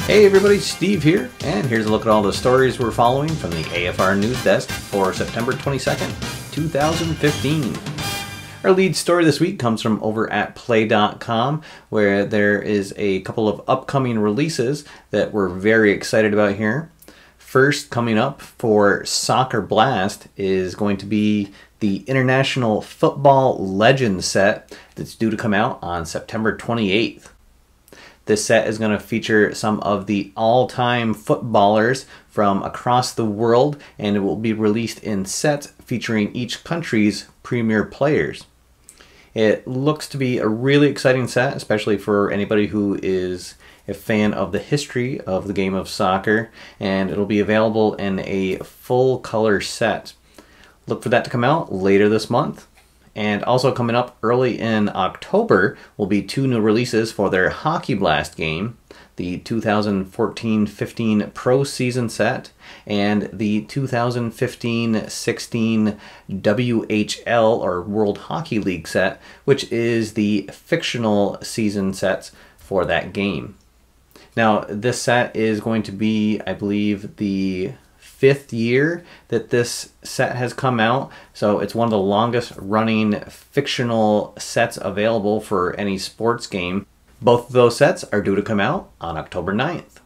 Hey everybody, Steve here, and here's a look at all the stories we're following from the AFR News Desk for September 22nd, 2015. Our lead story this week comes from over at Play.com, where there is a couple of upcoming releases that we're very excited about here. First, coming up for Soccer Blast is going to be the International Football Legends set that's due to come out on September 28th. This set is going to feature some of the all-time footballers from across the world, and it will be released in sets featuring each country's premier players. It looks to be a really exciting set, especially for anybody who is a fan of the history of the game of soccer, and it'll be available in a full color set. Look for that to come out later this month. And also coming up early in October will be two new releases for their Hockey Blast game, the 2014-15 Pro Season set and the 2015-16 WHL or World Hockey League set, which is the fictional season sets for that game. Now, this set is going to be, I believe, the 5th year that this set has come out, so it's one of the longest running fictional sets available for any sports game. Both of those sets are due to come out on October 9th.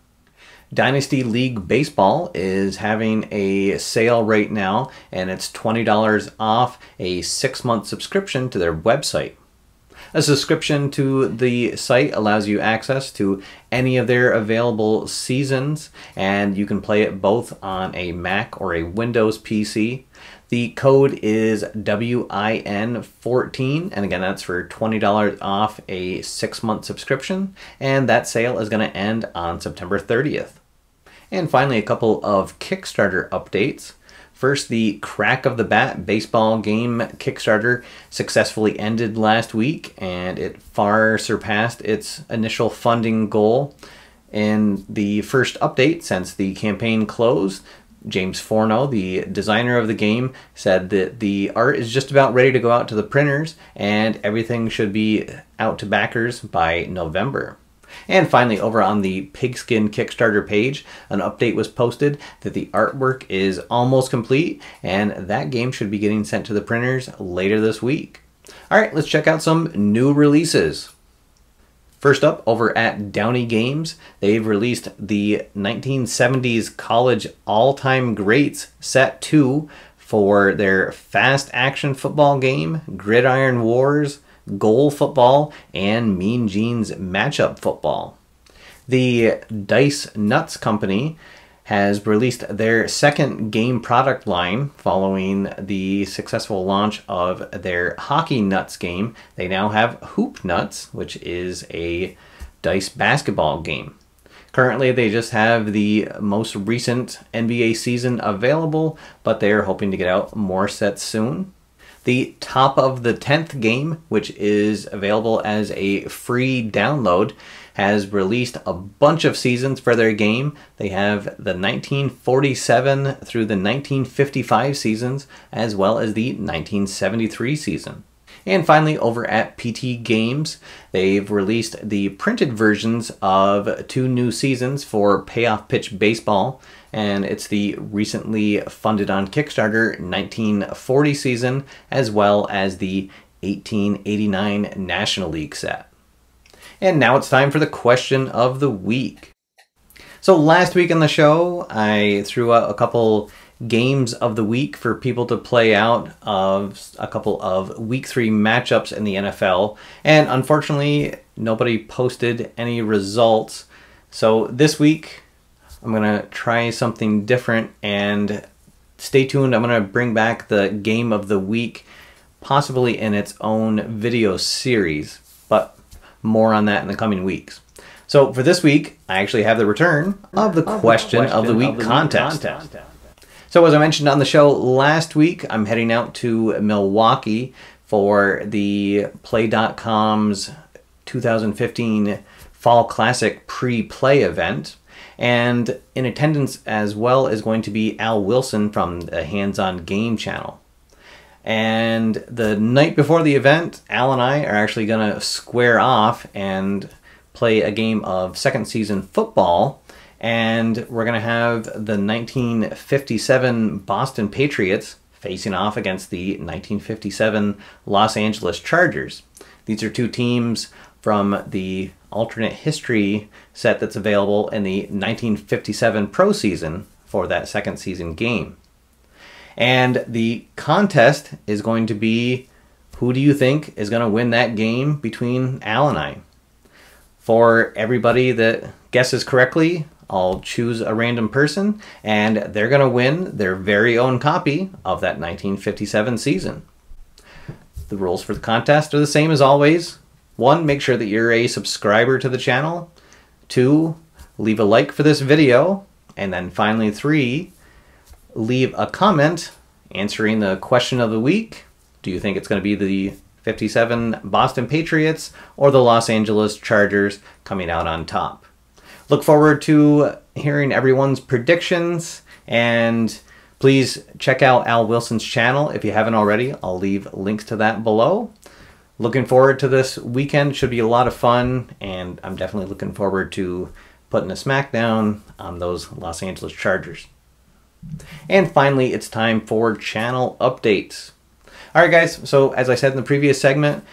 Dynasty League Baseball is having a sale right now, and it's $20 off a 6-month subscription to their website. A subscription to the site allows you access to any of their available seasons, and you can play it both on a Mac or a Windows PC. The code is WIN14, and again, that's for $20 off a 6-month subscription, and that sale is going to end on September 30th. And finally, a couple of Kickstarter updates. First, the Crack of the Bat baseball game Kickstarter successfully ended last week, and it far surpassed its initial funding goal. In the first update since the campaign closed, James Forno, the designer of the game, said that the art is just about ready to go out to the printers, and everything should be out to backers by November. And finally, over on the Pigskin Kickstarter page, an update was posted that the artwork is almost complete, and that game should be getting sent to the printers later this week. Alright, let's check out some new releases. First up, over at Downey Games, they've released the 1970s College All-Time Greats Set 2 for their fast action football game, Gridiron Wars, Goal Football, and Mean Gene's Matchup Football. The Dice Nutz company has released their second game product line following the successful launch of their Hockey Nuts game. They now have Hoop Nuts, which is a dice basketball game. Currently, they just have the most recent NBA season available, but they are hoping to get out more sets soon. The Top of the 10th game, which is available as a free download, has released a bunch of seasons for their game. They have the 1947 through the 1955 seasons, as well as the 1973 season. And finally, over at PT Games, they've released the printed versions of 2 new seasons for Payoff Pitch Baseball, and it's the recently funded on Kickstarter 1940 season, as well as the 1889 National League set. And now it's time for the question of the week. So last week on the show, I threw out a couple games of the week for people to play out of a couple of week 3 matchups in the NFL, and unfortunately nobody posted any results. So this week I'm gonna try something different, and stay tuned. I'm gonna bring back the game of the week, possibly in its own video series, but more on that in the coming weeks. So for this week, I actually have the return of the Question of the Week contest. So as I mentioned on the show last week, I'm heading out to Milwaukee for the Play.com's 2015 Fall Classic pre-play event. And in attendance as well is going to be Al Wilson from the Hands On Game channel. And the night before the event, Al and I are actually going to square off and play a game of second season football, and we're going to have the 1957 Boston Patriots facing off against the 1957 Los Angeles Chargers. These are two teams from the alternate history set that's available in the 1957 pro season for that second season game. And the contest is going to be, who do you think is going to win that game between Al and I? For everybody that guesses correctly, I'll choose a random person, and they're going to win their very own copy of that 1957 season. The rules for the contest are the same as always. 1, make sure that you're a subscriber to the channel. 2, leave a like for this video. And then finally 3, leave a comment answering the question of the week. Do you think it's going to be the 57 Boston Patriots or the Los Angeles Chargers coming out on top? Look forward to hearing everyone's predictions, and please check out Al Wilson's channel if you haven't already. I'll leave links to that below. Looking forward to this weekend. Should be a lot of fun, and I'm definitely looking forward to putting a smackdown on those Los Angeles Chargers. And finally, it's time for channel updates. All right, guys, so as I said in the previous segment,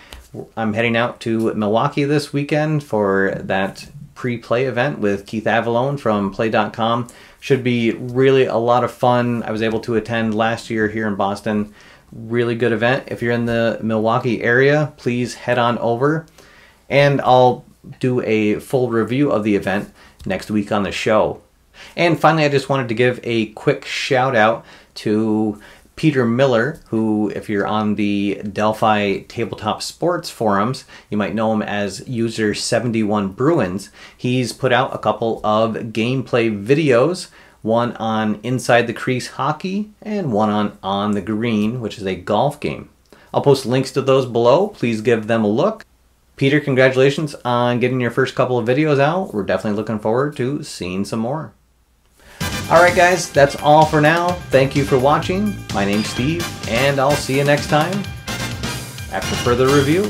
I'm heading out to Milwaukee this weekend for that pre-play event with Keith Avalone from Play.com. Should be really a lot of fun. I was able to attend last year here in Boston. Really good event. If you're in the Milwaukee area, please head on over, and I'll do a full review of the event next week on the show. And finally, I just wanted to give a quick shout out to Peter Miller, who, if you're on the Delphi Tabletop Sports forums, you might know him as user 71 Bruins. He's put out a couple of gameplay videos, one on Inside the Crease Hockey and one on the Green, which is a golf game. I'll post links to those below. Please give them a look. Peter, congratulations on getting your first couple of videos out. We're definitely looking forward to seeing some more. Alright guys, that's all for now. Thank you for watching. My name's Steve, and I'll see you next time after further review.